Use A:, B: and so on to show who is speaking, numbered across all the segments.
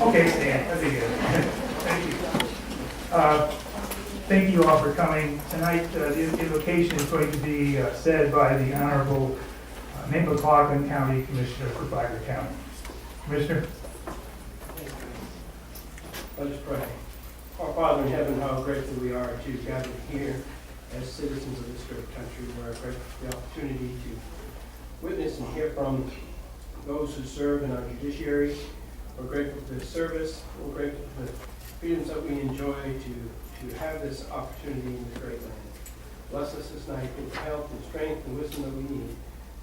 A: Okay, Stan, that'd be good. Thank you. Thank you all for coming. Tonight, the invocation is going to be said by the Honorable McLaughlin County Commissioner for Flagler County. Commissioner?
B: Let us pray. Our Father in heaven, how grateful we are to gather here as citizens of this great country. We're grateful for the opportunity to witness and hear from those who serve in our judiciary. We're grateful for this service. We're grateful for the freedoms that we enjoy to have this opportunity in this great land. Bless us this night with health and strength and wisdom that we need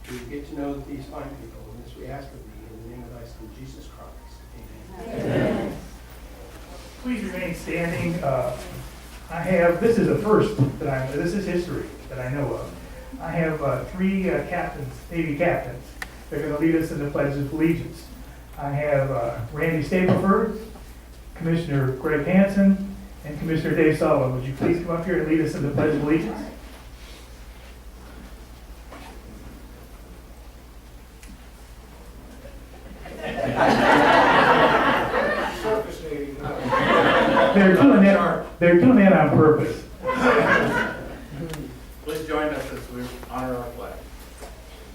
B: to get to know these fine people. And this we ask of thee in the name of thy Son, Jesus Christ. Amen.
A: Amen. Please remain standing. This is a first this is history that I know of. I have three captains, Navy captains. They're going to lead us in the Pledge of Allegiance. I have Randy Stapleford, Commissioner Greg Hansen, and Commissioner Dave Sullivan. Would you please come up here and lead us in the Pledge of Allegiance? They're doing that on purpose.
C: Please join us as we honor our flag.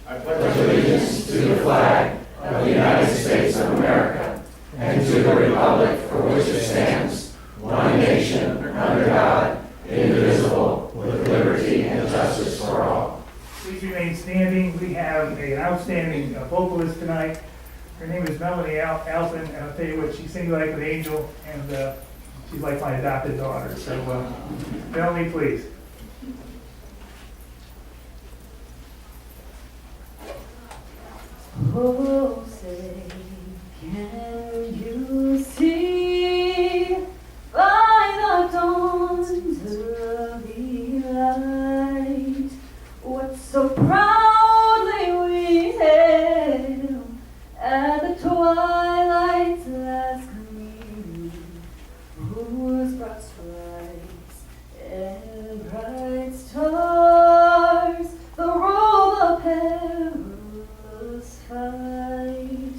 C: I
D: pledge allegiance to the flag of the United States of America and to the republic for which it stands, one nation, under God, indivisible, with liberty and justice for all.
A: Please remain standing. We have an outstanding vocalist tonight. Her name is Melanie HIlton, and I'll tell you what, she sings like an angel, and she's like my adopted daughter. So, Melanie, please.
E: Oh, say, can you see by the dawn's early light what so proudly we hailed at the twilight's last gleaming, whose broad stripes and bright stars the roll of perilous fight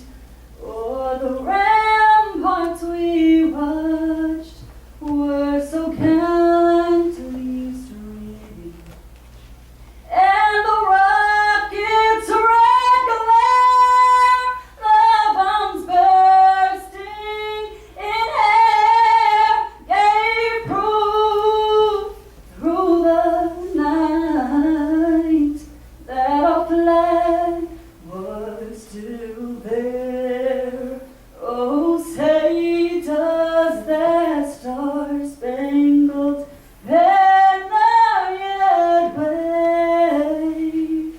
E: o'er the ramparts we watched were so gallantly streaming, and the rockets' red glare, the bombs bursting in air, gave proof through the night that our flag was still there. Oh, say does that star-spangled banner yet wave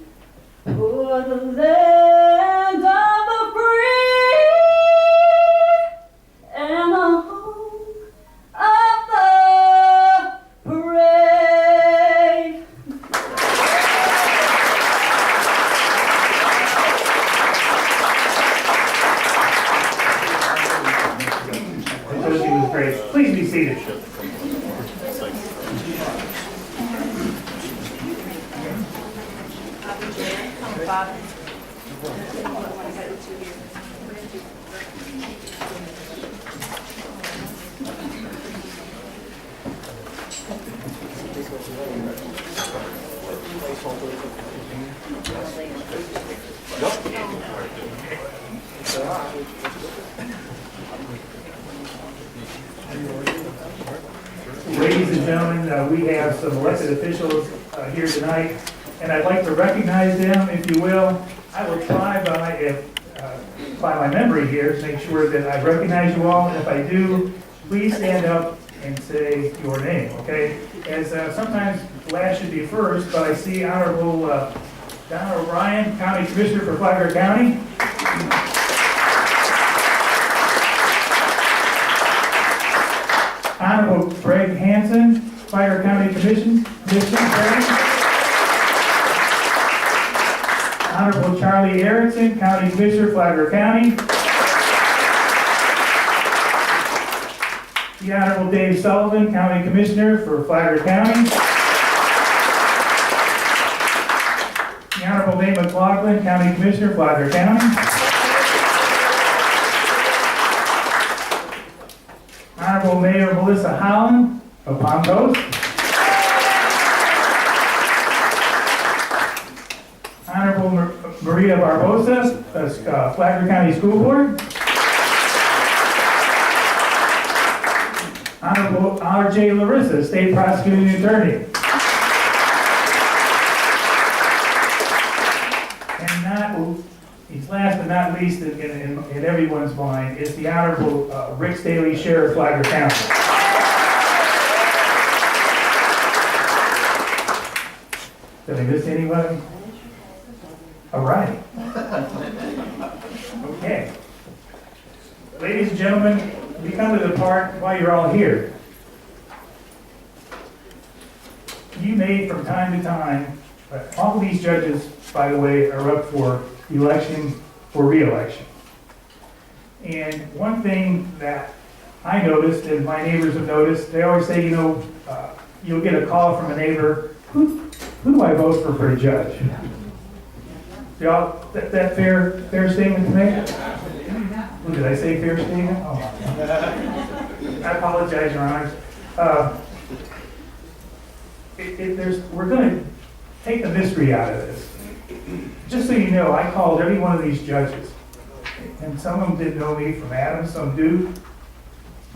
E: for the land of the free and the home of the brave?
A: She was great. Please be seated. Ladies and gentlemen, we have some elected officials here tonight, and I'd like to recognize them, if you will. I will try by my memory here to make sure that I recognize you all, and if I do, please stand up and say your name, okay? As sometimes last should be first, but I see Honorable Don O'Brien, County Commissioner for Flagler County. Honorable Greg Hansen, Flagler County Commissioner. Honorable Charlie Erickson, County Commissioner, Flagler County. The Honorable Dave Sullivan, County Commissioner for Flagler County. The Honorable Dave McLaughlin, County Commissioner, Flagler County. Honorable Mayor Melissa Holland of Palm Coast. Honorable Maria Barbosa, Flagler County School Board. Honorable R.J. Larissa, State Prosecuting Attorney. And he's last but not least in everyone's mind, is the Honorable Rick Staley, Sheriff, Flagler County. Did I miss anybody? All right. Okay. Ladies and gentlemen, we come to the part why you're all here. You may, from time to time, all of these judges, by the way, are up for election or re-election. And one thing that I noticed, and my neighbors have noticed, they always say, you'll get a call from a neighbor, who do I vote for a judge? Y'all, that fair statement to make? What did I say, fair statement? Oh. I apologize, Your Honors. We're going to take the mystery out of this. Just so you know, I called every one of these judges, and some of them didn't know me from Adam, some do.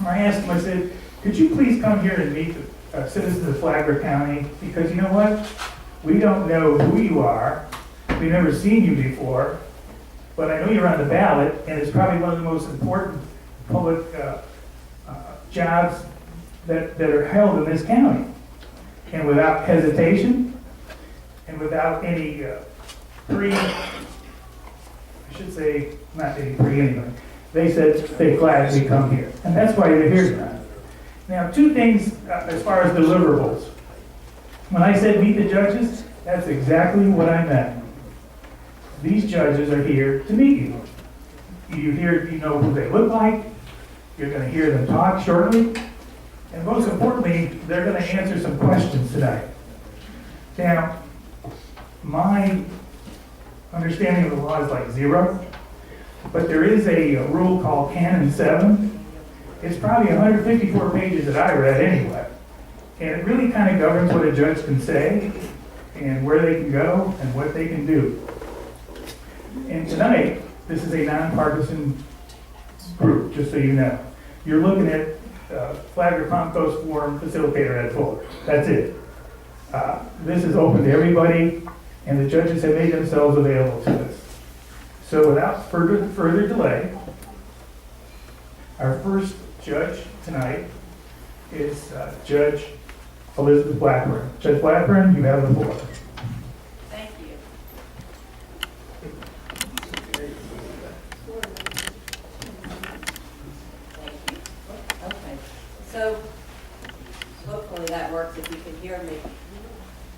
A: I asked them, I said, could you please come here and meet the citizens of Flagler County? Because you know what? We don't know who you are. We've never seen you before, but I know you're on the ballot, and it's probably one of the most important public jobs that are held in this county. And without hesitation, and without any they said they're glad we come here. And that's why they're here tonight. Now, two things as far as deliverables. When I said meet the judges, that's exactly what I meant. These judges are here to meet you. You know who they look like. You're going to hear them talk shortly. And most importantly, they're going to answer some questions tonight. Now, my understanding of the law is like 0, but there is a rule called Canon 7. It's probably 154 pages that I read anyway. And it really kind of governs what a judge can say and where they can go and what they can do. And tonight, this is a nonpartisan group, just so you know. You're looking at Flagler Palm Coast Forum Facilitator Ed Fuller. That's it. This is open to everybody, and the judges have made themselves available to us. So without further delay, our first judge tonight is Judge Elizabeth Blackburn. Judge Blackburn, you have the floor.
E: Thank you. Okay, so hopefully that works if you can hear me.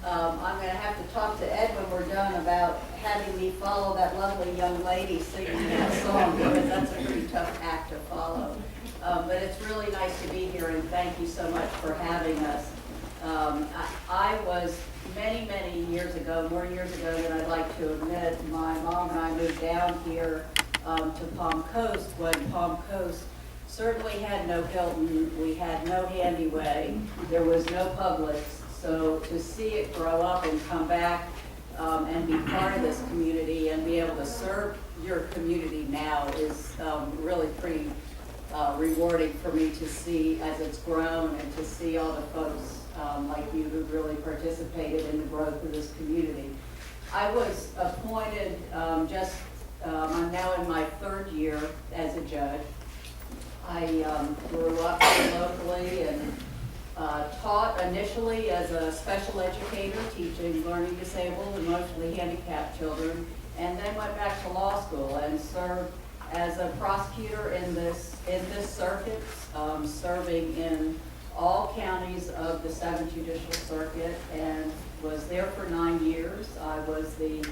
E: I'm going to have to talk to Ed when we're done about having me follow that lovely young lady singing that song, because that's a pretty tough act to follow. But it's really nice to be here, and thank you so much for having us. I was many, many years ago, more years ago than I'd like to admit, my mom and I moved down here to Palm Coast when Palm Coast certainly had no HIlton, we had no Handyway, there was no Publix. So to see it grow up and come back and be part of this community and be able to serve your community now is really pretty rewarding for me to see as it's grown, and to see all the folks like you who really participated in the growth of this community. I was appointed I'm now in my 3rd year as a judge. I grew up here locally and taught initially as a special educator, teaching learning disabled, emotionally handicapped children, and then went back to law school and served as a prosecutor in this circuit, serving in all counties of the 7th Judicial Circuit, and was there for 9 years. I was the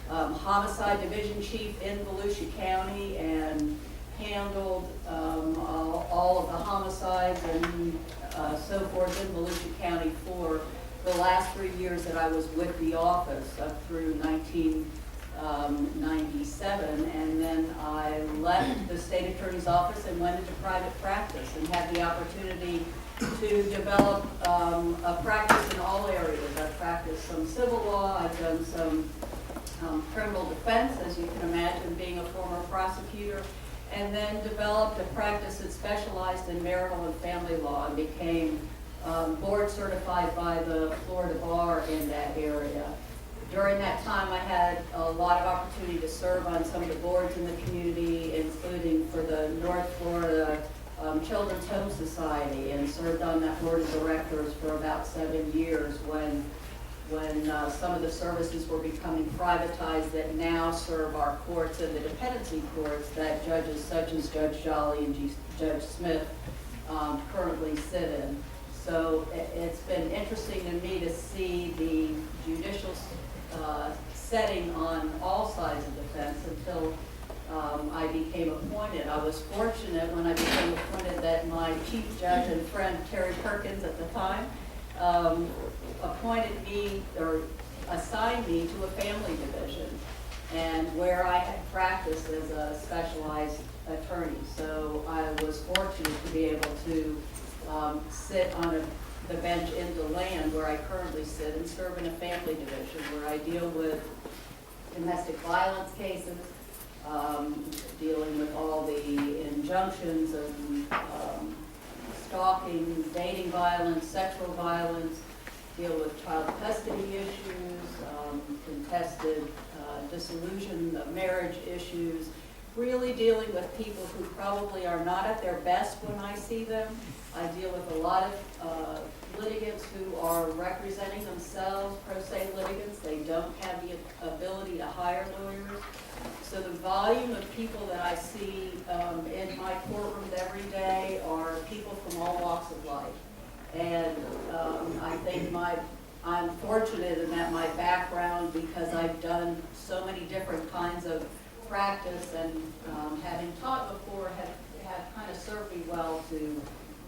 E: homicide division chief in Volusia County and handled all of the homicides and so forth in Volusia County for the last 3 years that I was with the office, up through 19 97, and then I left the state attorney's office and went into private practice and had the opportunity to develop a practice in all areas. I've practiced some civil law, I've done some criminal defense, as you can imagine, being a former prosecutor, and then developed a practice that specialized in marital and family law and became board certified by the Florida Bar in that area. During that time, I had a lot of opportunity to serve on some of the boards in the community, including for the North Florida Children's Home Society, and served on that board of directors for about 7 years when some of the services were becoming privatized that now serve our courts and the dependency courts that judges such as Judge Jolly and Judge Smith currently sit in. So it's been interesting to me to see the judicial setting on all sides of the fence until I became appointed. I was fortunate when I became appointed that my chief judge and friend Terry Perkins at the time appointed me or assigned me to a family division, and where I had practiced as a specialized attorney. So I was fortunate to be able to sit on the bench in DeLand where I currently sit and serve in a family division where I deal with domestic violence cases, dealing with all the injunctions and stalking, dating violence, sexual violence, deal with child custody issues, contested dissolution of marriage issues, really dealing with people who probably are not at their best when I see them. I deal with a lot of litigants who are representing themselves, pro se litigants. They don't have the ability to hire lawyers. So the volume of people that I see in my courtrooms every day are people from all walks of life. And I think I'm fortunate in that my background, because I've done so many different kinds of practice and having taught before have kind of served me well to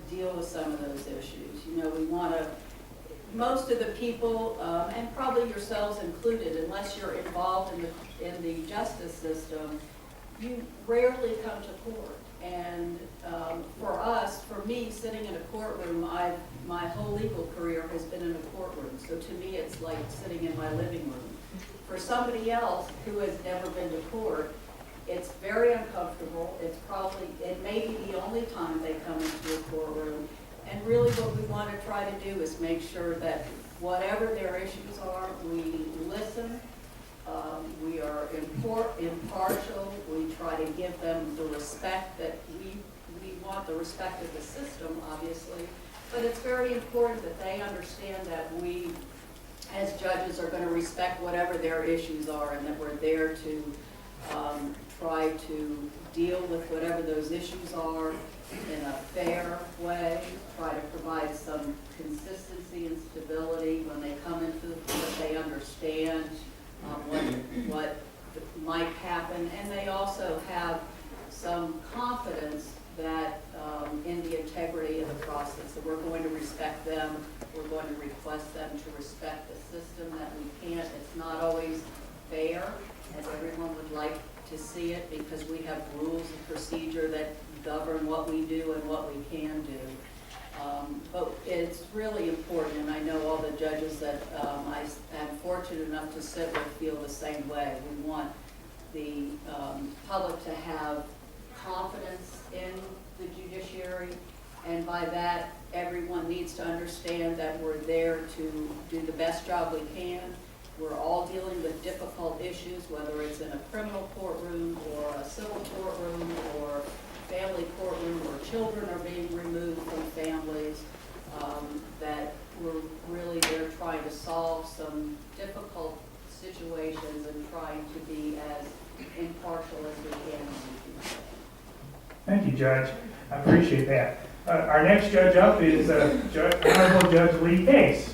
E: deal with some of those issues. You know, we want to, most of the people, and probably yourselves included, unless you're involved in the justice system, you rarely come to court. And for me, sitting in a courtroom, my whole legal career has been in a courtroom. So to me, it's like sitting in my living room. For somebody else who has never been to court, it's very uncomfortable. It may be the only time they come into a courtroom. And really what we want to try to do is make sure that whatever their issues are, we listen, we are impartial, we try to give them the respect that we want, the respect of the system, obviously. But it's very important that they understand that we, as judges, are going to respect whatever their issues are, and that we're there to try to deal with whatever those issues are in a fair way, try to provide some consistency and stability when they come into the court. They understand what might happen, and they also have some confidence that in the integrity of the process, that we're going to respect them, we're going to request them to respect the system, that we can't, it's not always fair as everyone would like to see it, because we have rules of procedure that govern what we do and what we can do. But it's really important, and I know all the judges that I am fortunate enough to sit with feel the same way. We want the public to have confidence in the judiciary, and by that, everyone needs to understand that we're there to do the best job we can. We're all dealing with difficult issues, whether it's in a criminal courtroom or a civil courtroom or family courtroom where children are being removed from families, that we're really there trying to solve some difficult situations and trying to be as impartial as we can.
A: Thank you, Judge. I appreciate that. Our next judge up is Honorable Judge Lee Case.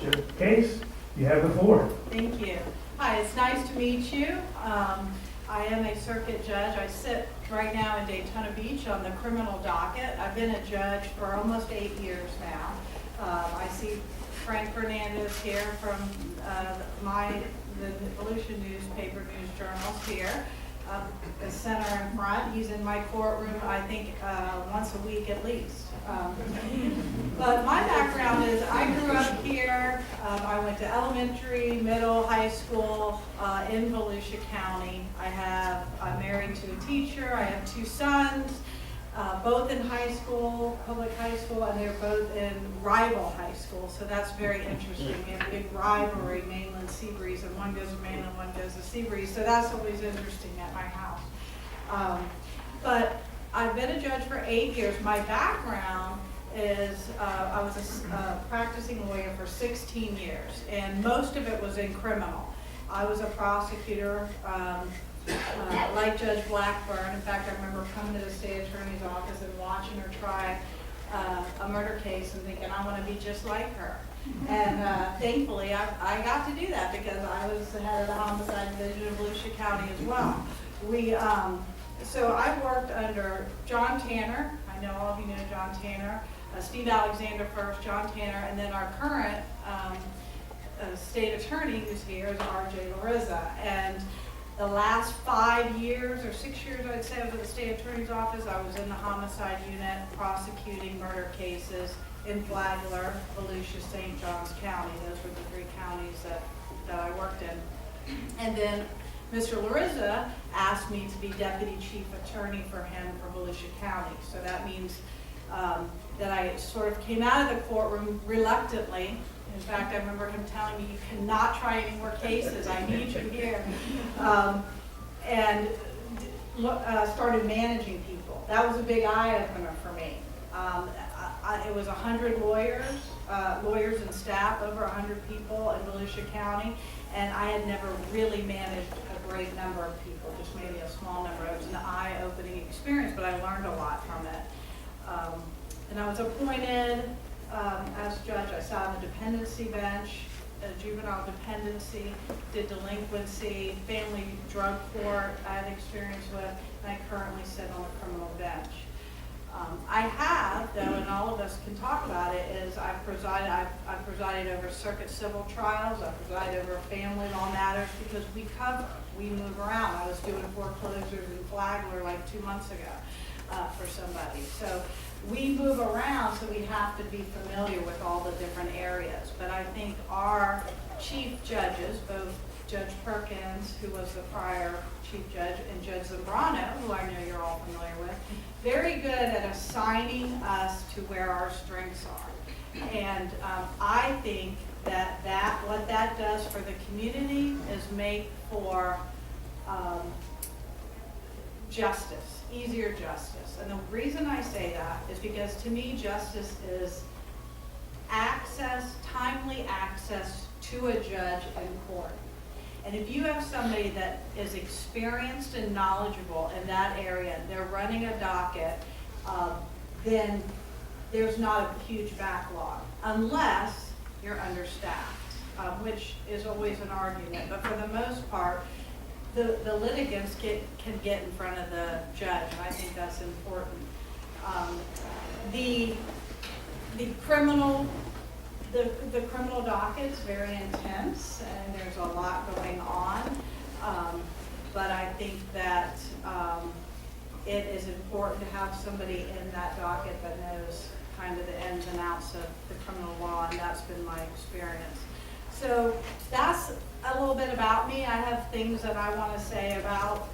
A: Judge Case, you have the floor.
F: Thank you. Hi, it's nice to meet you. I am a circuit judge. I sit right now in Daytona Beach on the criminal docket. I've been a judge for almost 8 years now. I see Frank Fernandez here from my the Volusia newspaper, news journals here. The center in front, he's in my courtroom, I think, once a week at least. But my background is, I grew up here. I went to elementary, middle, high school in Volusia County. I'm married to a teacher. I have 2 sons, both in high school, public high school, and they're both in rival high school. So that's very interesting. We have a big rivalry, mainland Seabreeze, and one goes to mainland, one goes to Seabreeze. So that's always interesting at my house. But I've been a judge for 8 years. My background is I was a practicing lawyer for 16 years, and most of it was in criminal. I was a prosecutor, like Judge Blackburn. In fact, I remember coming to the state attorney's office and watching her try a murder case and thinking, I want to be just like her. And thankfully, I got to do that because I was the head of the homicide division of Volusia County as well. So I worked under John Tanner. I know all of you know John Tanner. Steve Alexander first, John Tanner, and then our current state attorney who's here is R.J. Larissa. And the last 5 years or 6 years, I'd say, I was at the state attorney's office. I was in the homicide unit prosecuting murder cases in Flagler, Volusia, St. Johns County. Those were the 3 counties that I worked in. And then Mr. Larissa asked me to be deputy chief attorney for him for Volusia County. So that means that I sort of came out of the courtroom reluctantly. In fact, I remember him telling me, you cannot try any more cases, I need you here. And started managing people. That was a big eye-opener for me. It was 100 lawyers and staff, over 100 people in Volusia County, and I had never really managed a great number of people, just maybe a small number. It was an eye-opening experience, but I learned a lot from it. And I was appointed as judge. I sat on the dependency bench, juvenile dependency, did delinquency, family drug court I had experience with, and I currently sit on the criminal bench. I have, though, and all of us can talk about it, is I've presided over circuit civil trials, I've presided over family law matters, because we move around. I was doing foreclosures in Flagler like 2 months ago for somebody. So we move around, so we have to be familiar with all the different areas. But I think our chief judges, both Judge Perkins, who was the prior chief judge, and Judge Zambrano, who I know you're all familiar with, very good at assigning us to where our strengths are. And I think that what that does for the community is make for justice, easier justice. And the reason I say that is because to me, justice is access, timely access to a judge in court. And if you have somebody that is experienced and knowledgeable in that area, they're running a docket, then there's not a huge backlog, unless you're understaffed, which is always an argument. But for the most part, the litigants can get in front of the judge, and I think that's important. The criminal docket's very intense, and there's a lot going on. But I think that it is important to have somebody in that docket that knows kind of the ins and outs of the criminal law, and that's been my experience. So that's a little bit about me. I have things that I want to say about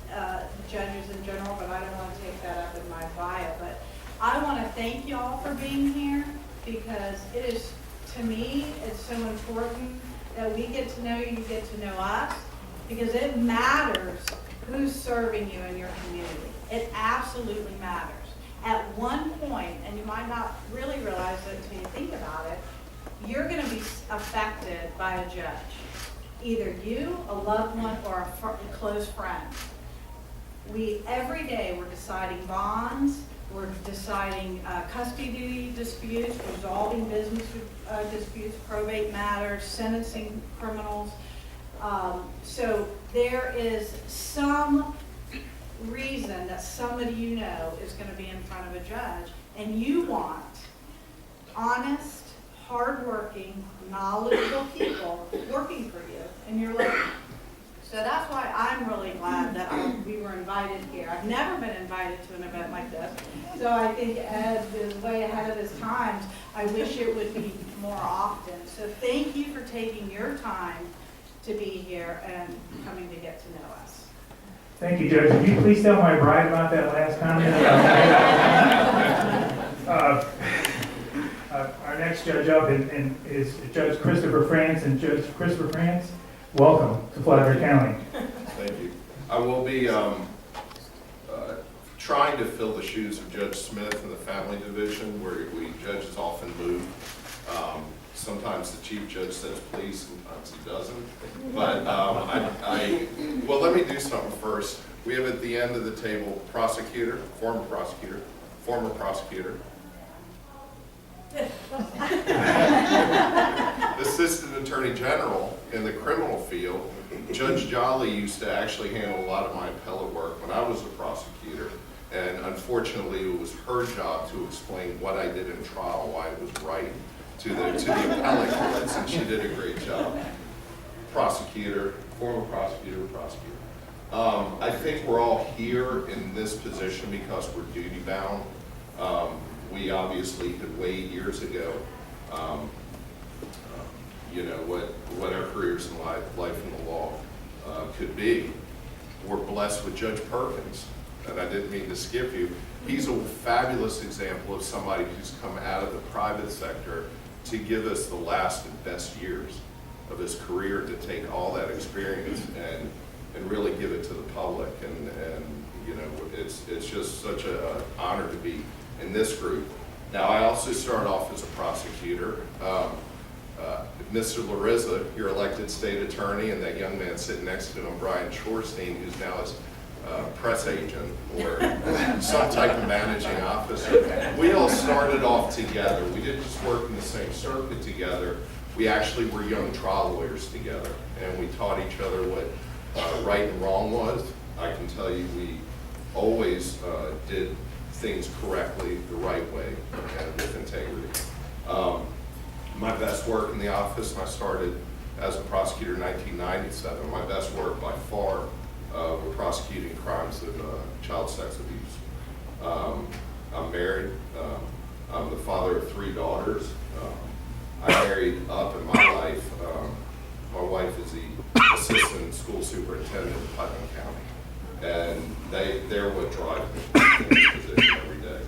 F: judges in general, but I don't want to take that up in my bio. But I want to thank you all for being here, because it is, to me, it's so important that we get to know you get to know us, because it matters who's serving you in your community. It absolutely matters. At one point, and you might not really realize it until you think about it, you're going to be affected by a judge. Either you, a loved one, or a close friend. Every day we're deciding bonds, we're deciding custody disputes, resolving business disputes, probate matters, sentencing criminals. So there is some reason that somebody you know is going to be in front of a judge, and you want honest, hardworking, knowledgeable people working for you. And you're like, So that's why I'm really glad that we were invited here. I've never been invited to an event like this. So I think Ed is way ahead of his times. I wish it would be more often. So thank you for taking your time to be here and coming to get to know us.
A: Thank you, Judge. Would you please tell my bride about that last comment? Our next judge up is Judge Christopher France. And Judge Christopher France, welcome to Flagler County.
G: Thank you. I will be trying to fill the shoes of Judge Smith in the Family Division, where judges often move. Sometimes the chief judge says please, sometimes he doesn't. But well, let me do something first. We have at the end of the table prosecutor, former prosecutor, Assistant Attorney General in the criminal field. Judge Jolly used to actually handle a lot of my appellate work when I was a prosecutor, and unfortunately it was her job to explain what I did in trial, why it was right to the appellate courts, and she did a great job. Prosecutor, former prosecutor. I think we're all here in this position because we're duty bound. We obviously had weighed years ago, you know, what our careers in life in the law could be. We're blessed with Judge Perkins, and I didn't mean to skip you. He's a fabulous example of somebody who's come out of the private sector to give us the last and best years of his career, to take all that experience and really give it to the public. And you know, it's just such an honor to be in this group. Now, I also started off as a prosecutor. Mr. Larissa, your elected state attorney, and that young man sitting next to him, Brian Shorstein, who's now his press agent or some type of managing officer. We all started off together. We didn't just work in the same circuit together. We actually were young trial lawyers together, and we taught each other what right and wrong was. I can tell you we always did things correctly, the right way, and with integrity. My best work in the office, and I started as a prosecutor in 1997, my best work by far were prosecuting crimes of child sex abuse. I'm married. I'm the father of 3 daughters. I married up in my life. My wife is the assistant school superintendent of Putnam County. And they're what drive me in this position every day.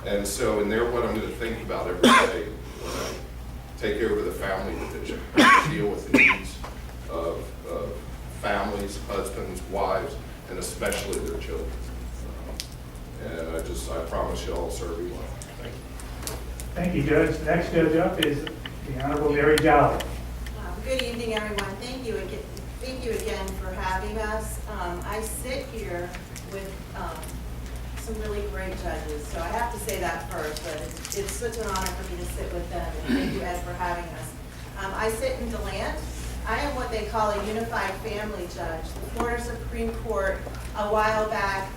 G: And so, and they're what I'm going to think about every day when I take over the family division, deal with the needs of families, husbands, wives, and especially their children. And I promise you I'll serve you well. Thank you.
A: Thank you, Judge. Next judge up is the Honorable Mary Jolly.
H: Good evening, everyone. Thank you again for having us. I sit here with some really great judges, so I have to say that first, but it's such an honor for me to sit with them, and thank you, Ed, for having us. I sit in DeLand. I am what they call a unified family judge. The Florida Supreme Court a while back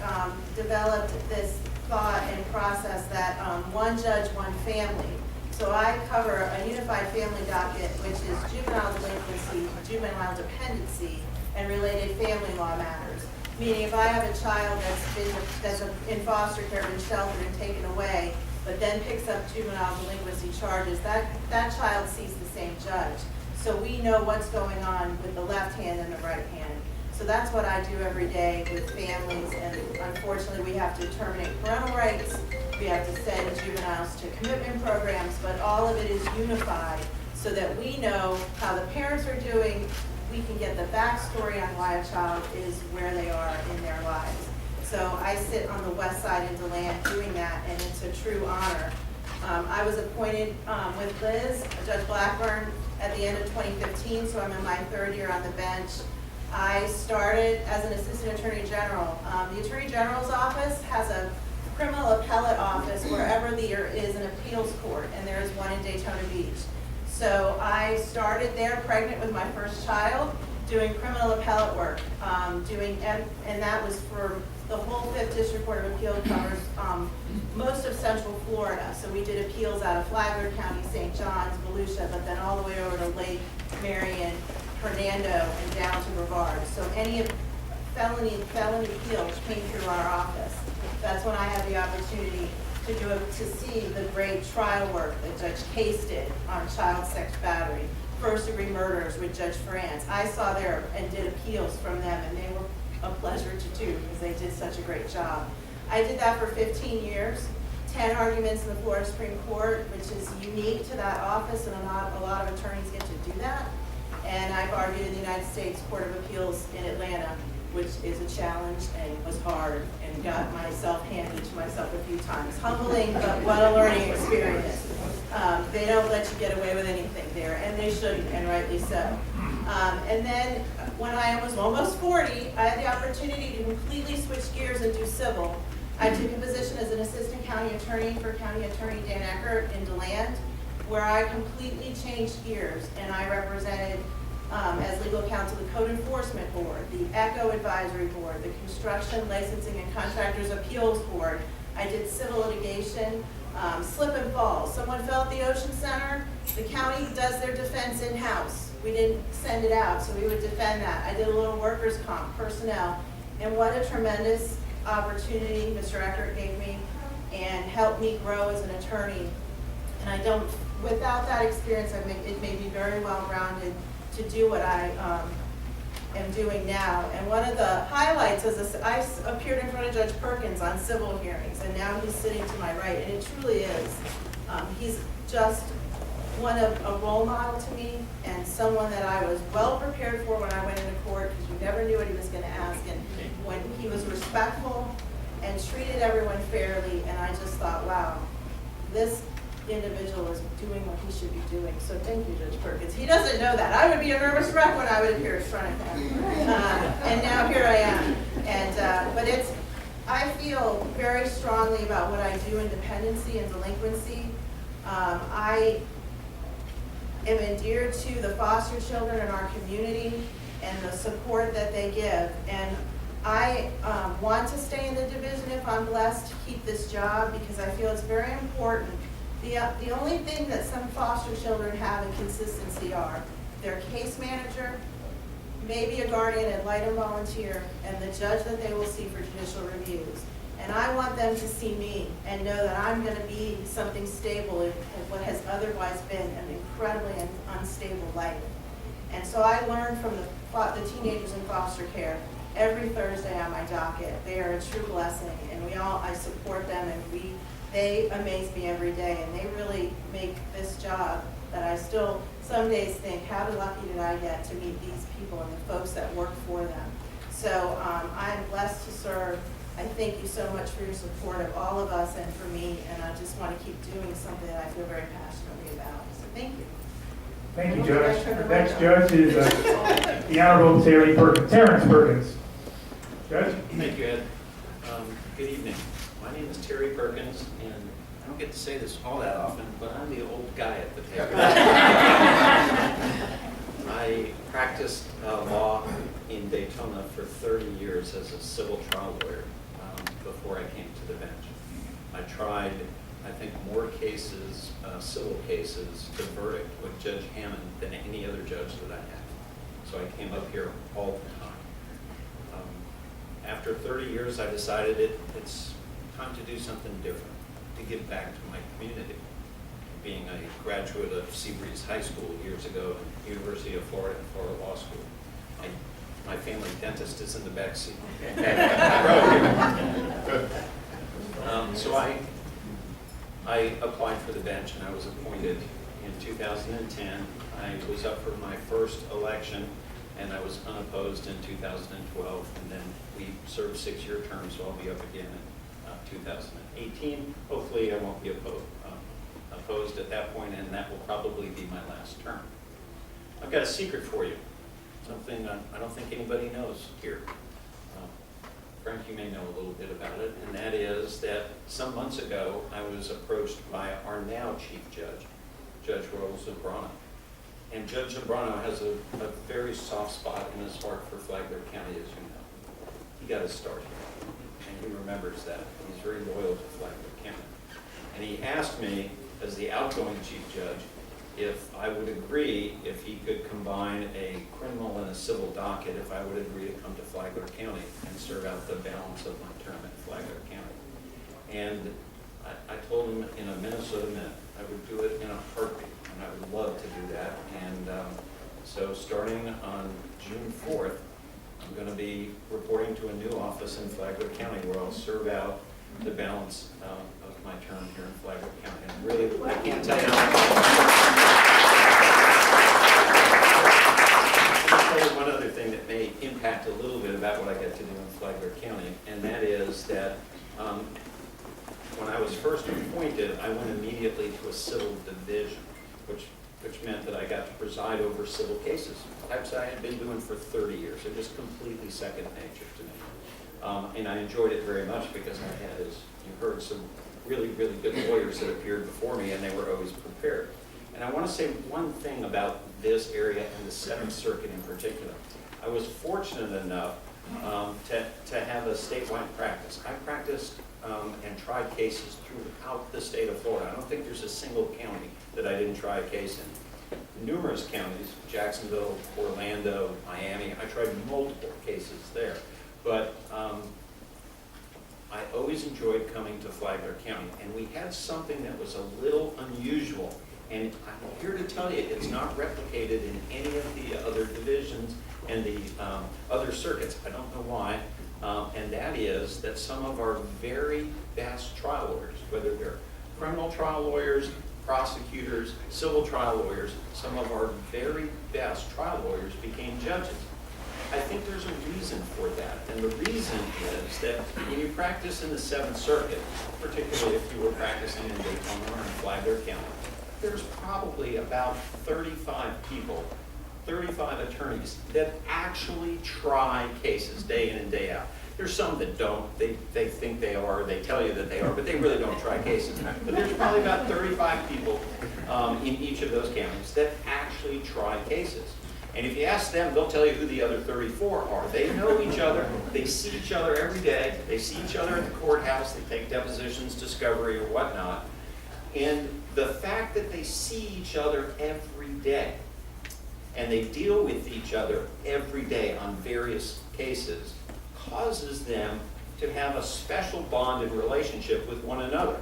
H: developed this thought and process that one judge, one family. So I cover a unified family docket, which is juvenile delinquency, juvenile dependency, and related family law matters. Meaning if I have a child that's in foster care, been sheltered and taken away, but then picks up juvenile delinquency charges, that child sees the same judge. So we know what's going on with the left hand and the right hand. So that's what I do every day with families, and unfortunately we have to terminate parental rights, we have to send juveniles to commitment programs, but all of it is unified so that we know how the parents are doing. We can get the backstory on why a child is where they are in their lives. So I sit on the west side in DeLand doing that, and it's a true honor. I was appointed with Liz, Judge Blackburn, at the end of 2015, so I'm in my 3rd year on the bench. I started as an assistant attorney general. The attorney general's office has a criminal appellate office wherever there is an appeals court, and there is one in Daytona Beach. So I started there pregnant with my first child, doing criminal appellate work, and that was for the whole 5th District Court of Appeal covers most of Central Florida. So we did appeals out of Flagler County, St. John's, Volusia, but then all the way over to Lake Marion, Hernando and down to Brevard. So any felony appeals came through our office. That's when I had the opportunity to see the great trial work that Judge Case did on child sex battery, first-degree murders with Judge Franz. I saw there and did appeals from them, and they were a pleasure to do because they did such a great job. I did that for 15 years, 10 arguments in the Florida Supreme Court, which is unique to that office, and not a lot of attorneys get to do that. And I've argued in the United States Court of Appeals in Atlanta, which is a challenge and was hard, and got myself handed to myself a few times. Humbling, but what a learning experience. They don't let you get away with anything there, and they shouldn't, and rightly so. And then when I was almost 40, I had the opportunity to completely switch gears and do civil. I took a position as an assistant county attorney for County Attorney Dan Eckert in DeLand, where I completely changed gears, and I represented as legal counsel the Code Enforcement Board, the ECHO Advisory Board, the Construction, Licensing, and Contractors Appeals Board. I did civil litigation, slip and fall. Someone fell at the Ocean Center. The county does their defense in-house. We didn't send it out, so we would defend that. I did a little workers' comp, personnel, and what a tremendous opportunity Mr. Eckert gave me and helped me grow as an attorney. And without that experience, it made me very well-rounded to do what I am doing now. And one of the highlights is I appeared in front of Judge Perkins on civil hearings, and now he's sitting to my right, and it truly is. He's just a role model to me, and someone that I was well prepared for when I went into court, because you never knew what he was going to ask. And when he was respectful and treated everyone fairly, and I just thought, wow, this individual is doing what he should be doing. So thank you, Judge Perkins. He doesn't know that. I would be a nervous wreck when I would appear in front of him. And now here I am. But I feel very strongly about what I do in dependency and delinquency. I am endeared to the foster children in our community and the support that they give. And I want to stay in the division if I'm blessed to keep this job, because I feel it's very important. The only thing that some foster children have in consistency are their case manager, maybe a guardian ad litem volunteer, and the judge that they will see for judicial reviews. And I want them to see me and know that I'm going to be something stable in what has otherwise been an incredibly unstable life. And so I learned from the teenagers in foster care every Thursday on my docket. They are a true blessing, and I support them, and they amaze me every day, and they really make this job that I still some days think, how lucky did I get to meet these people and the folks that work for them. So I'm blessed to serve. I thank you so much for your support of all of us and for me, and I just want to keep doing something that I feel very passionately about. So thank you.
A: Thank you, Judge. The next judge is the Honorable Terrence Perkins. Judge?
I: Thank you, Ed. Good evening. My name is Terry Perkins, and I don't get to say this all that often, but I'm the old guy at the table. I practiced law in Daytona for 30 years as a civil trial lawyer before I came to the bench. I tried, I think, more cases, civil cases, to verdict with Judge Hammond than any other judge that I had. So I came up here all the time. After 30 years, I decided it's time to do something different, to give back to my community. Being a graduate of Seabreeze High School years ago and University of Florida and Florida Law School, my family dentist is in the back seat. So I applied for the bench, and I was appointed in 2010. I was up for my first election, and I was unopposed in 2012, and then we served 6-year terms, so I'll be up again in 2018. Hopefully I won't be opposed at that point, and that will probably be my last term. I've got a secret for you, something I don't think anybody knows here. Frank, you may know a little bit about it, and that is that some months ago I was approached by our now Chief Judge, Judge Raul Zambrano. And Judge Zambrano has a very soft spot in his heart for Flagler County, as you know. He got his start here, and he remembers that. He's very loyal to Flagler County. And he asked me, as the outgoing Chief Judge, if I would agree, if he could combine a criminal and a civil docket, if I would agree to come to Flagler County and serve out the balance of my term in Flagler County. And I told him in a Minnesota minute, I would do it in a heartbeat, and I would love to do that. And so starting on June 4th, I'm going to be reporting to a new office in Flagler County where I'll serve out the balance of my term here in Flagler County. And really, I can't tell you how I'll tell you one other thing that may impact a little bit about what I get to do in Flagler County, and that is that when I was first appointed, I went immediately to a civil division, which meant that I got to preside over civil cases, types I had been doing for 30 years. It was completely second nature to me. And I enjoyed it very much because I had, as you heard, some really, really good lawyers that appeared before me, and they were always prepared. And I want to say one thing about this area and the Seventh Circuit in particular. I was fortunate enough to have a statewide practice. I practiced and tried cases throughout the state of Florida. I don't think there's a single county that I didn't try a case in. Numerous counties, Jacksonville, Orlando, Miami, I tried multiple cases there. But I always enjoyed coming to Flagler County, and we had something that was a little unusual. And I'm here to tell you, it's not replicated in any of the other divisions and the other circuits. I don't know why. And that is that some of our very best trial lawyers, whether they're criminal trial lawyers, prosecutors, civil trial lawyers, some of our very best trial lawyers became judges. I think there's a reason for that. And the reason is that when you practice in the Seventh Circuit, particularly if you were practicing in Daytona or in Flagler County, there's probably about 35 people, 35 attorneys that actually try cases day in and day out. There's some that don't. They think they are. They tell you that they are, but they really don't try cases. But there's probably about 35 people in each of those counties that actually try cases. And if you ask them, they'll tell you who the other 34 are. They know each other. They see each other every day. They see each other at the courthouse. They take depositions, discovery, or whatnot. And the fact that they see each other every day and they deal with each other every day on various cases causes them to have a special bonded relationship with one another.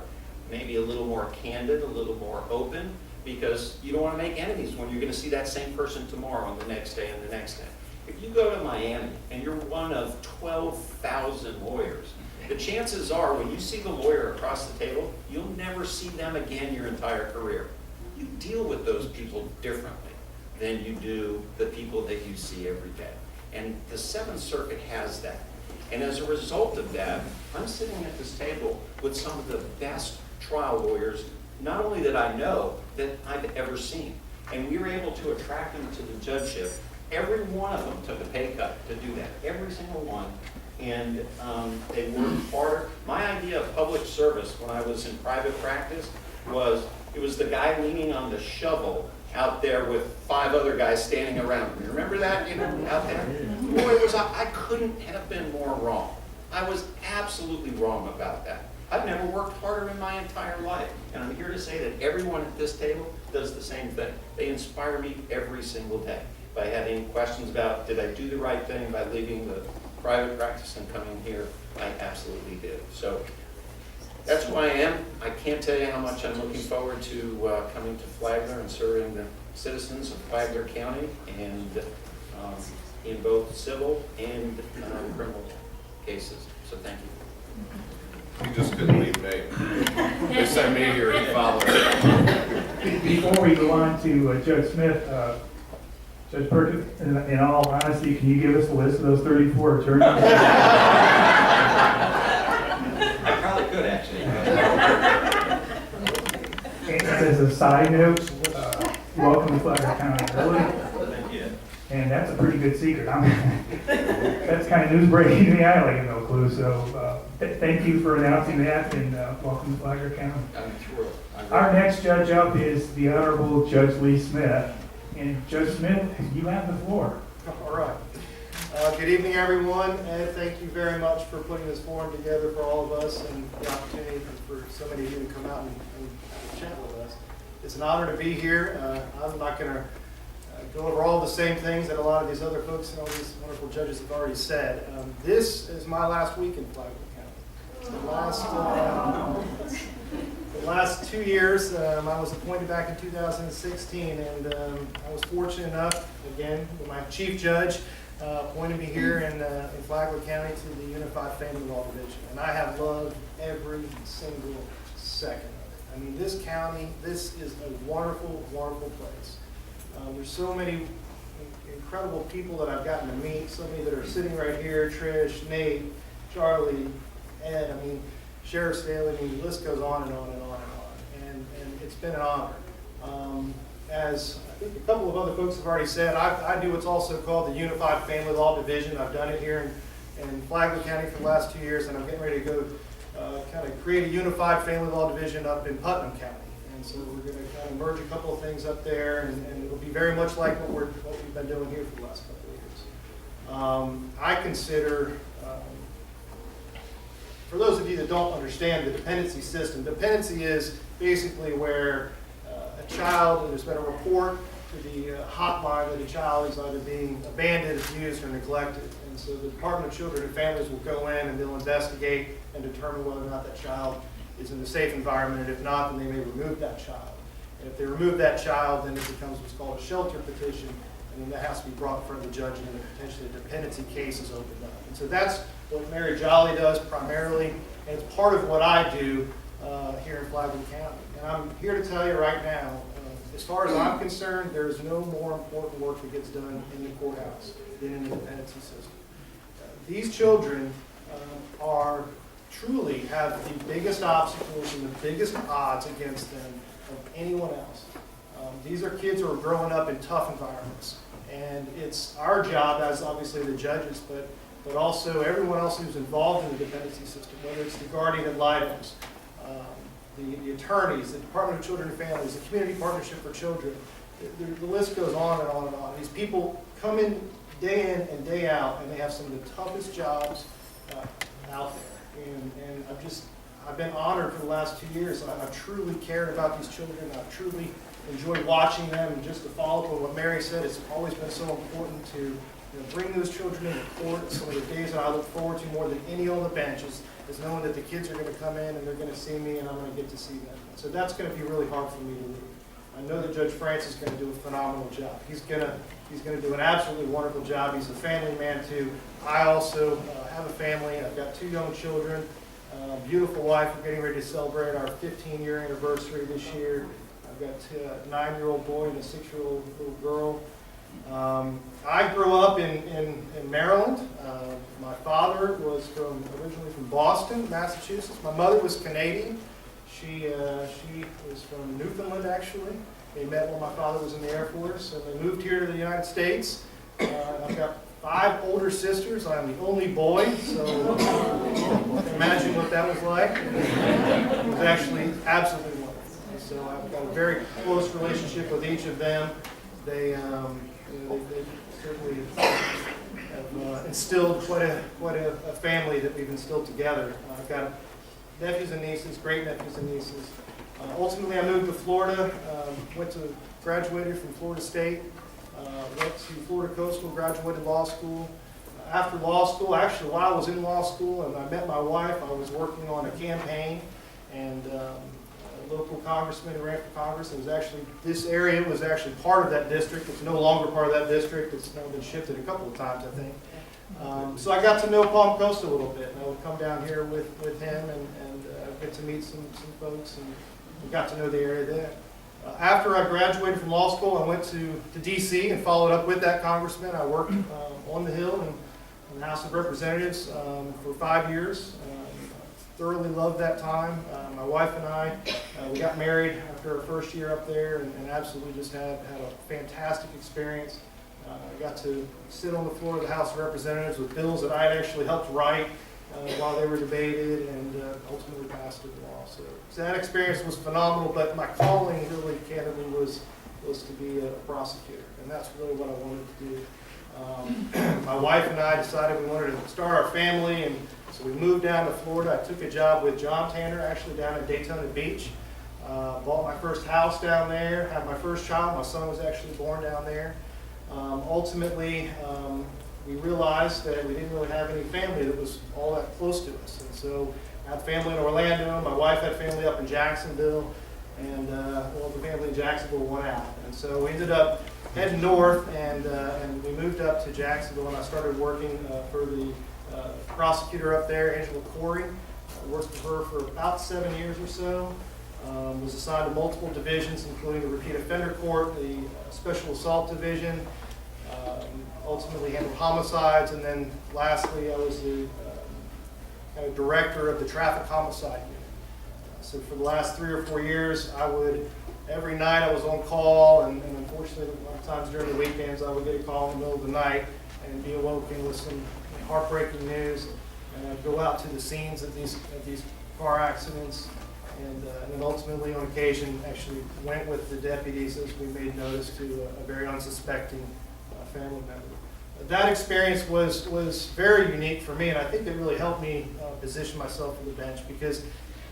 I: Maybe a little more candid, a little more open, because you don't want to make enemies when you're going to see that same person tomorrow and the next day and the next day. If you go to Miami and you're one of 12,000 lawyers, the chances are when you see the lawyer across the table, you'll never see them again your entire career. You deal with those people differently than you do the people that you see every day. And the Seventh Circuit has that. And as a result of that, I'm sitting at this table with some of the best trial lawyers, not only that I know, that I've ever seen. And we were able to attract them to the judgeship. Every one of them took a pay cut to do that, every single one. And they worked harder. My idea of public service when I was in private practice was, it was the guy leaning on the shovel out there with 5 other guys standing around him. You remember that, out there? Boy, I couldn't have been more wrong. I was absolutely wrong about that. I've never worked harder in my entire life. And I'm here to say that everyone at this table does the same thing. They inspire me every single day by having questions about, did I do the right thing by leaving the private practice and coming here? I absolutely did. So that's who I am. I can't tell you how much I'm looking forward to coming to Flagler and serving the citizens of Flagler County, and in both civil and criminal cases. So thank you.
G: You just couldn't leave me. They sent me here to follow.
A: Before we go on to Judge Smith, Judge Perkins, in all honesty, can you give us a list of those 34 attorneys?
I: I probably could, actually.
A: And as a side note, welcome to Flagler County.
I: Thank you.
A: And that's a pretty good secret. That's kind of news breaking to me. I like no clue. So thank you for announcing that, and welcome to Flagler County.
I: I'm thrilled.
A: Our next judge up is the Honorable Judge Lee Smith. And Judge Smith, you have the floor.
J: All right. Good evening, everyone. Ed, thank you very much for putting this forum together for all of us and the opportunity for so many of you to come out and chat with us. It's an honor to be here. I'm not going to go over all the same things that a lot of these other folks and all these wonderful judges have already said. This is my last week in Flagler County. The last 2 years, I was appointed back in 2016, and I was fortunate enough, again, with my chief judge appointed me here in Flagler County to the Unified Family Law Division, and I have loved every single second of it. I mean, this county, this is a wonderful, wonderful place. There's so many incredible people that I've gotten to meet, so many that are sitting right here, Trish, Nate, Charlie, Ed, I mean, Sheriff Staley, I mean, the list goes on and on and on and on, and it's been an honor. As I think a couple of other folks have already said, I do what's also called the Unified Family Law Division. I've done it here in Flagler County for the last 2 years, and I'm getting ready to go kind of create a Unified Family Law Division up in Putnam County. And so we're going to kind of merge a couple of things up there, and it'll be very much like what we've been doing here for the last couple of years. I consider, for those of you that don't understand the dependency system, dependency is basically where a child, there's been a report to the hotline that a child is either being abandoned, abused, or neglected. And so the Department of Children and Families will go in and they'll investigate and determine whether or not that child is in a safe environment, and if not, then they may remove that child. And if they remove that child, then it becomes what's called a shelter petition, and then that has to be brought in front of the judge, and then potentially a dependency case is opened up. And so that's what Mary Jolly does primarily, and it's part of what I do here in Flagler County. And I'm here to tell you right now, as far as I'm concerned, there is no more important work that gets done in the courthouse than in the dependency system. These children are truly have the biggest obstacles and the biggest odds against them of anyone else. These are kids who are growing up in tough environments, and it's our job as obviously the judges, but also everyone else who's involved in the dependency system, whether it's the guardian ad litems, the attorneys, the Department of Children and Families, the Community Partnership for Children. The list goes on and on and on. These people come in and day out, and they have some of the toughest jobs out there. And I've been honored for the last 2 years. I've truly cared about these children. I've truly enjoyed watching them, and just to follow up on what Mary said, it's always been so important to bring those children into court. Some of the days that I look forward to more than any on the bench is knowing that the kids are going to come in and they're going to see me and I'm going to get to see them. So that's going to be really hard for me to leave. I know that Judge Francis is going to do a phenomenal job. He's going to do an absolutely wonderful job. He's a family man too. I also have a family. I've got 2 young children, beautiful wife. We're getting ready to celebrate our 15-year anniversary this year. I've got a 9-year-old boy and a 6-year-old little girl. I grew up in Maryland. My father was originally from Boston, Massachusetts. My mother was Canadian. She was from Newfoundland, actually. They met when my father was in the Air Force, and they moved here to the United States. I've got 5 older sisters. I'm the only boy, so imagine what that was like. It was actually absolutely wonderful. So I've got a very close relationship with each of them. They certainly have instilled quite a family that we've instilled together. I've got nephews and nieces, great nephews and nieces. Ultimately, I moved to Florida, graduated from Florida State, went to Florida Coastal, graduated law school. After law school, actually while I was in law school and I met my wife, I was working on a campaign, and a local congressman who ran for Congress. It was actually, this area was actually part of that district. It's no longer part of that district. It's now been shifted a couple of times, I think. So I got to know Palm Coast a little bit, and I would come down here with him and get to meet some folks, and we got to know the area there. After I graduated from law school, I went to D.C. and followed up with that congressman. I worked on the Hill in the House of Representatives for 5 years. Thoroughly loved that time. My wife and I, we got married after our first year up there, and absolutely just had a fantastic experience. I got to sit on the floor of the House of Representatives with bills that I had actually helped write while they were debated, and ultimately passed into law. So that experience was phenomenal, but my calling really candidly was to be a prosecutor, and that's really what I wanted to do. My wife and I decided we wanted to start our family, and so we moved down to Florida. I took a job with John Tanner, actually down in Daytona Beach. Bought my first house down there, had my first child. My son was actually born down there. Ultimately, we realized that we didn't really have any family that was all that close to us. And so I had family in Orlando, my wife had family up in Jacksonville, and well, the family in Jacksonville won out. And so we ended up heading north, and we moved up to Jacksonville, and I started working for the prosecutor up there, Angela Corey. I worked for her for about 7 years or so. Was assigned to multiple divisions, including the Repeat Offender Court, the Special Assault Division, ultimately handled homicides, and then lastly, I was the kind of director of the Traffic Homicide Unit. So for the last 3 or 4 years, every night I was on call, and unfortunately, a lot of times during the weekends, I would get a call in the middle of the night and be awoken with some heartbreaking news, and I'd go out to the scenes of these car accidents. And then ultimately, on occasion, actually went with the deputies as we made notice to a very unsuspecting family member. That experience was very unique for me, and I think it really helped me position myself for the bench because,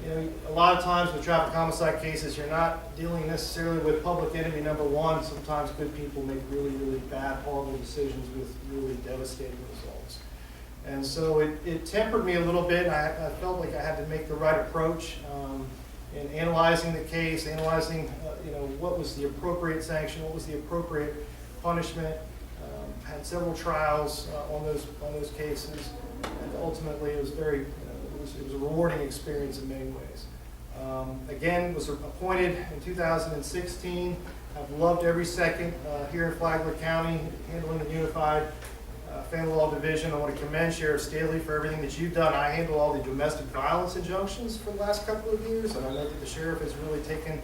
J: you know, a lot of times with traffic homicide cases, you're not dealing necessarily with public enemy number one. Sometimes good people make really, really bad, horrible decisions with really devastating results. And so it tempered me a little bit. I felt like I had to make the right approach in analyzing the case, analyzing what was the appropriate sanction, what was the appropriate punishment. Had several trials on those cases, and ultimately it was it was a rewarding experience in many ways. Again, was appointed in 2016. I've loved every second here in Flagler County, handling the Unified Family Law Division. I want to commend Sheriff Staley for everything that you've done. I handle all the domestic violence injunctions for the last couple of years, and I know that the sheriff has really taken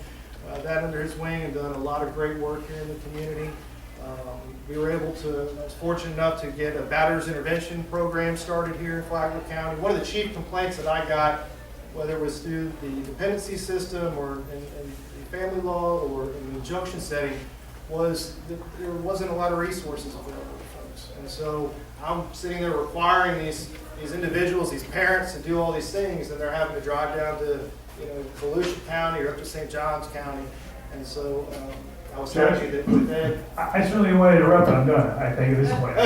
J: that under his wing and done a lot of great work here in the community. We were able to, I was fortunate enough to get a batterers intervention program started here in Flagler County. One of the chief complaints that I got, whether it was through the dependency system or in the family law or in the injunction setting, was that there wasn't a lot of resources available to folks. And so I'm sitting there requiring these individuals, these parents, to do all these things, and they're having to drive down to Volusia County or up to St. Johns County. And so I was happy that
A: I certainly want to interrupt, I'm done, I think, at this point.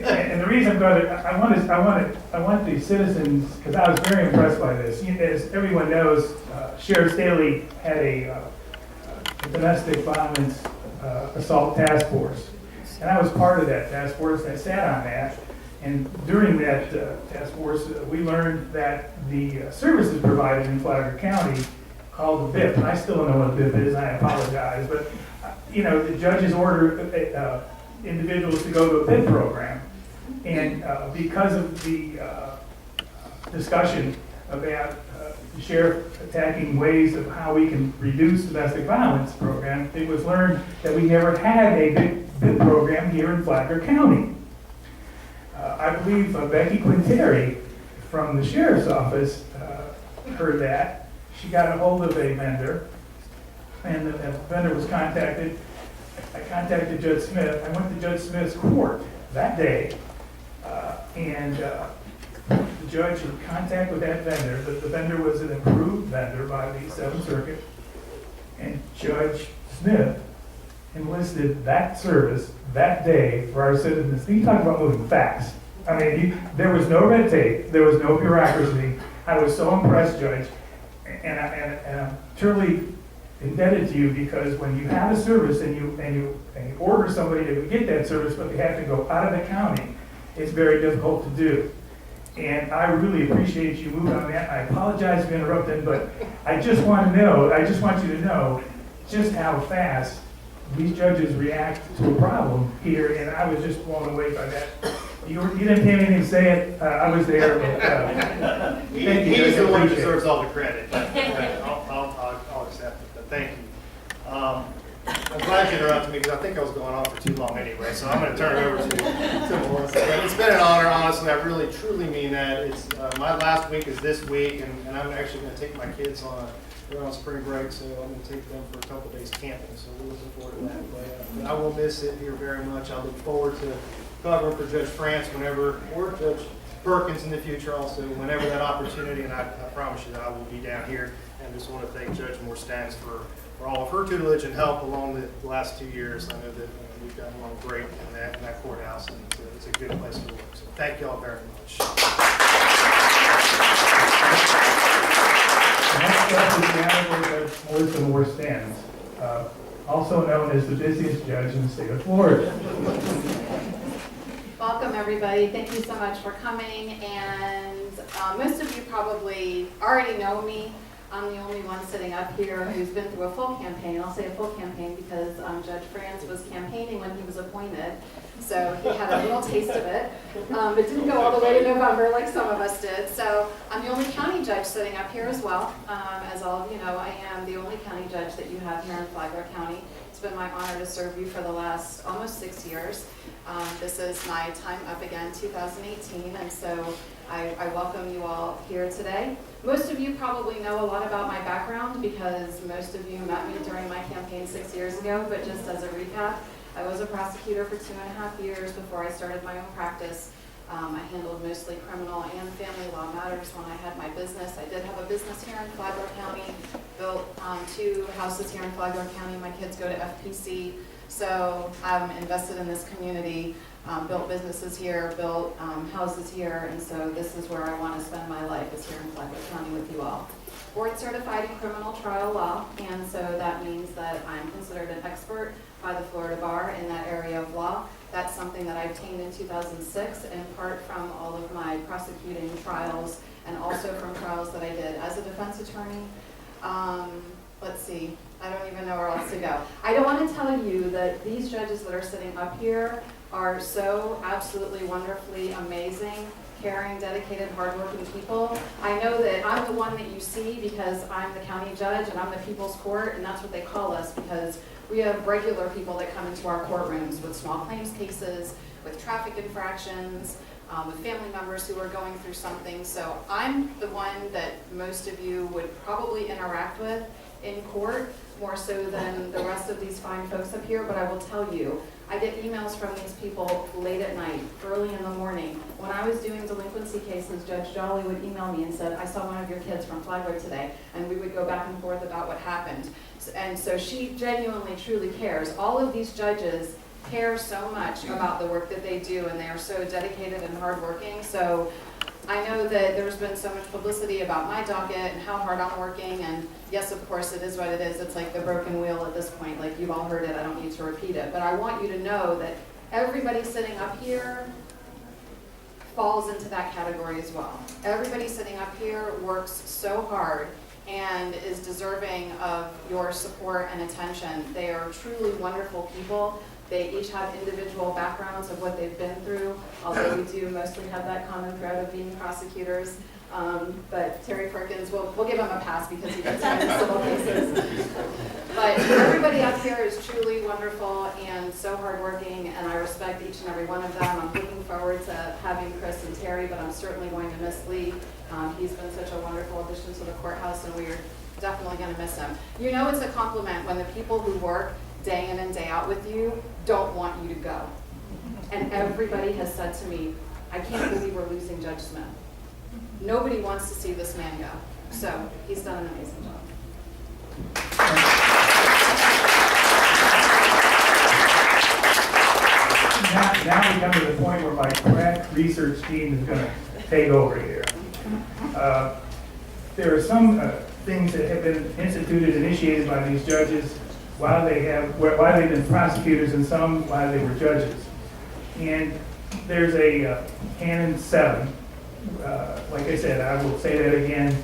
A: And the reason I'm going to, I want the citizens, because I was very impressed by this. As everyone knows, Sheriff Staley had a domestic violence assault task force. And I was part of that task force, I sat on that. And during that task force, we learned that the services provided in Flagler County called the BIP, and I still don't know what a BIP is, I apologize, but the judges order individuals to go to a BIP program, and because of the discussion about the sheriff attacking ways of how we can reduce domestic violence program, it was learned that we never had a BIP program here in Flagler County. I believe Becky Quinteri from the sheriff's office heard that. She got a hold of a vendor, and the vendor was contacted. I contacted Judge Smith. I went to Judge Smith's court that day, and the judge in contact with that vendor. The vendor was an approved vendor by the Seventh Circuit, and Judge Smith enlisted that service that day for our citizens. You talk about moving fast. I mean, there was no red tape. There was no bureaucracy. I was so impressed, Judge. And I'm truly indebted to you, because when you have a service and you order somebody to get that service, but they have to go out of the county, it's very difficult to do. And I really appreciate you moving on that. I apologize for interrupting, but I just want you to know just how fast these judges react to a problem here, and I was just blown away by that. You didn't hear anything say it. I was there. But,
J: he's the one who deserves all the credit. I'll accept it, but thank you. I'm glad you interrupted me, because I think I was going on for too long anyway, so I'm going to turn it over to Melissa. But it's been an honor, honestly. I really, truly mean that. It's my last week is this week, and I'm actually going to take my kids they're on spring break, so I'm going to take them for a couple of days camping, so we're looking forward to that. But I will miss it here very much. I look forward to covering for Judge France or Judge Perkins in the future also, whenever that opportunity, and I promise you that I will be down here. And just want to thank Judge Moore-Stans for all of her tutelage and help along the last 2 years. I know that we've gotten along great in that courthouse, and it's a good place to work. So thank you all very much.
A: Next up is the Honorable Judge Melissa Moore-Stans, also known as the busiest judge in the state of Florida.
K: Welcome, everybody. Thank you so much for coming. And most of you probably already know me. I'm the only one sitting up here who's been through a full campaign. I'll say a full campaign because Judge France was campaigning when he was appointed. So he had a little taste of it, but didn't go all the way to November like some of us did. So I'm the only county judge sitting up here as well. As all of you know, I am the only county judge that you have here in Flagler County. It's been my honor to serve you for the last almost 6 years. This is my time up again, 2018, and so I welcome you all here today. Most of you probably know a lot about my background because most of you met me during my campaign 6 years ago, but just as a recap, I was a prosecutor for 2.5 years before I started my own practice. I handled mostly criminal and family law matters when I had my business. I did have a business here in Flagler County, built 2 houses here in Flagler County. My kids go to FPC, so I'm invested in this community, built businesses here, built houses here, and so this is where I want to spend my life, is here in Flagler County with you all. Board certified in criminal trial law, and so that means that I'm considered an expert by the Florida Bar in that area of law. That's something that I obtained in 2006, in part from all of my prosecuting trials and also from trials that I did as a defense attorney. Let's see, I don't even know where else to go. I don't want to tell you that these judges that are sitting up here are so absolutely wonderfully amazing, caring, dedicated, hardworking people. I know that I'm the one that you see because I'm the county judge and I'm the people's court, and that's what they call us because we have regular people that come into our courtrooms with small claims cases, with traffic infractions, with family members who are going through something. So I'm the one that most of you would probably interact with in court, more so than the rest of these fine folks up here, but I will tell you, I get emails from these people late at night, early in the morning. When I was doing delinquency cases, Judge Jolly would email me and said, I saw one of your kids from Flagler today, and we would go back and forth about what happened. And so she genuinely, truly cares. All of these judges care so much about the work that they do, and they are so dedicated and hardworking. So I know that there's been so much publicity about my docket and how hard I'm working, and yes, of course, it is what it is. It's like the broken wheel at this point. Like, you've all heard it. I don't need to repeat it. But I want you to know that everybody sitting up here falls into that category as well. Everybody sitting up here works so hard and is deserving of your support and attention. They are truly wonderful people. They each have individual backgrounds of what they've been through, although we do mostly have that common thread of being prosecutors. But Terry Perkins, we'll give him a pass because he does many civil cases. But everybody up here is truly wonderful and so hardworking, and I respect each and every one of them. I'm looking forward to having Chris and Terry, but I'm certainly going to miss Lee. He's been such a wonderful addition to the courthouse, and we're definitely going to miss him. You know, it's a compliment when the people who work day in and day out with you don't want you to go. And everybody has said to me, I can't believe we're losing Judge Smith. Nobody wants to see this man go. So he's done an amazing job.
A: Now we come to the point where my crack research team is going to take over here. There are some things that have been instituted, initiated by these judges while they've been prosecutors, and some while they were judges. And there's a Canon 7. Like I said, I will say that again,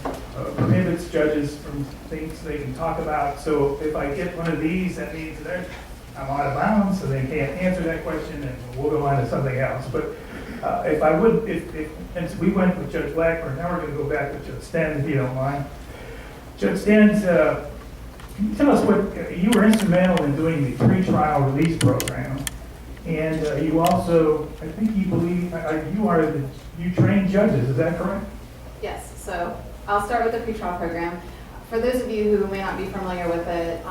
A: prohibits judges from things they can talk about. So if I get one of these, that means that I'm out of bounds, so they can't answer that question, and we'll go on to something else. But since we went with Judge Blackburn, now we're going to go back with Judge Stenz, if you don't mind. Judge Stenz, can you tell us what, you were instrumental in doing the pretrial release program, and you also, I think you believe, you train judges, is that correct?
K: Yes, so I'll start with the pretrial program. For those of you who may not be familiar with it,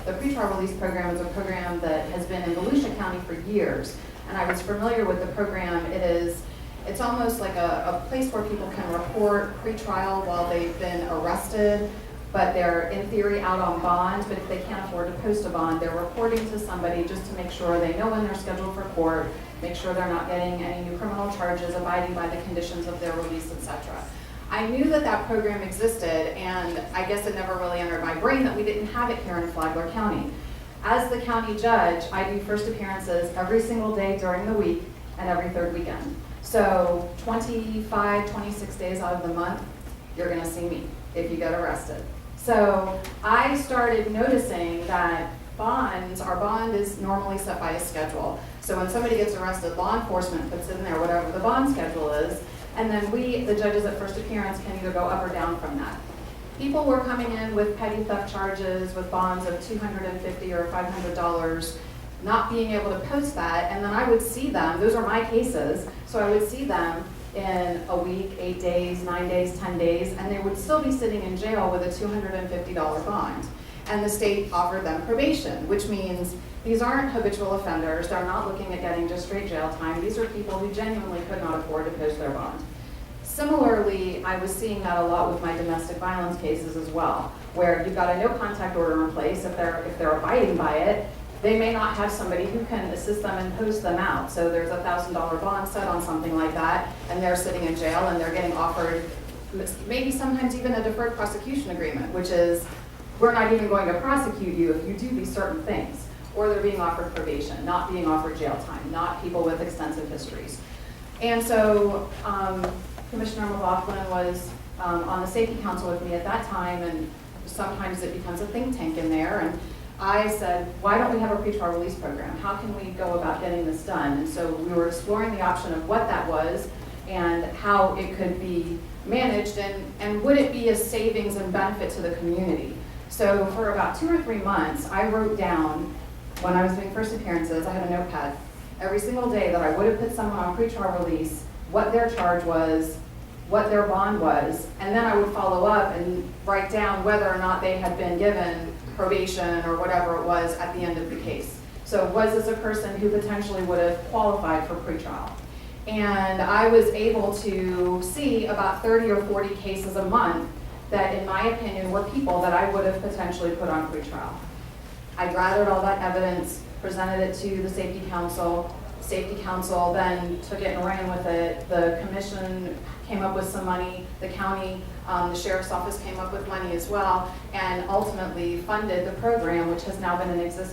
K: the pretrial release program is a program that has been in Volusia County for years, and I was familiar with the program. It is It's almost like a place where people can report pretrial while they've been arrested, but they're in theory out on bond, but if they can't afford to post a bond, they're reporting to somebody just to make sure they know when they're scheduled for court, make sure they're not getting any new criminal charges, abiding by the conditions of their release, etc. I knew that that program existed, and I guess it never really entered my brain that we didn't have it here in Flagler County. As the county judge, I do first appearances every single day during the week and every third weekend. So 25, 26 days out of the month, you're gonna see me if you get arrested. So I started noticing that our bond is normally set by a schedule. So when somebody gets arrested, law enforcement puts in there whatever the bond schedule is, and then we, the judges at first appearance, can either go up or down from that. People were coming in with petty theft charges with bonds of $250 or $500, not being able to post that, and then I would see them, those are my cases, so I would see them in a week, 8 days, 9 days, 10 days, and they would still be sitting in jail with a $250 bond. And the state offered them probation, which means these aren't habitual offenders, they're not looking at getting just straight jail time, these are people who genuinely could not afford to post their bond. Similarly, I was seeing that a lot with my domestic violence cases as well, where you've got a no contact order in place. If they're abiding by it, they may not have somebody who can assist them and post them out. So there's a $1,000 bond set on something like that, and they're sitting in jail and they're getting offered maybe sometimes even a deferred prosecution agreement, which is we're not even going to prosecute you if you do these certain things. Or they're being offered probation, not being offered jail time, not people with extensive histories. And so Commissioner McLaughlin was on the Safety Council with me at that time, and sometimes it becomes a think tank in there. And I said, why don't we have a pretrial release program? How can we go about getting this done? And so we were exploring the option of what that was and how it could be managed, and would it be a savings and benefit to the community? So for about 2 or 3 months, I wrote down, when I was doing first appearances, I had a notepad, every single day that I would have put someone on pretrial release, what their charge was, what their bond was, and then I would follow up and write down whether or not they had been given probation or whatever it was at the end of the case. So was this a person who potentially would have qualified for pretrial? And I was able to see about 30 or 40 cases a month that, in my opinion, were people that I would have potentially put on pretrial. I gathered all that evidence, presented it to the Safety Council. Safety Council then took it and ran with it. The commission came up with some money. The county, the sheriff's office came up with money as well, and ultimately funded the program, which has now been in existence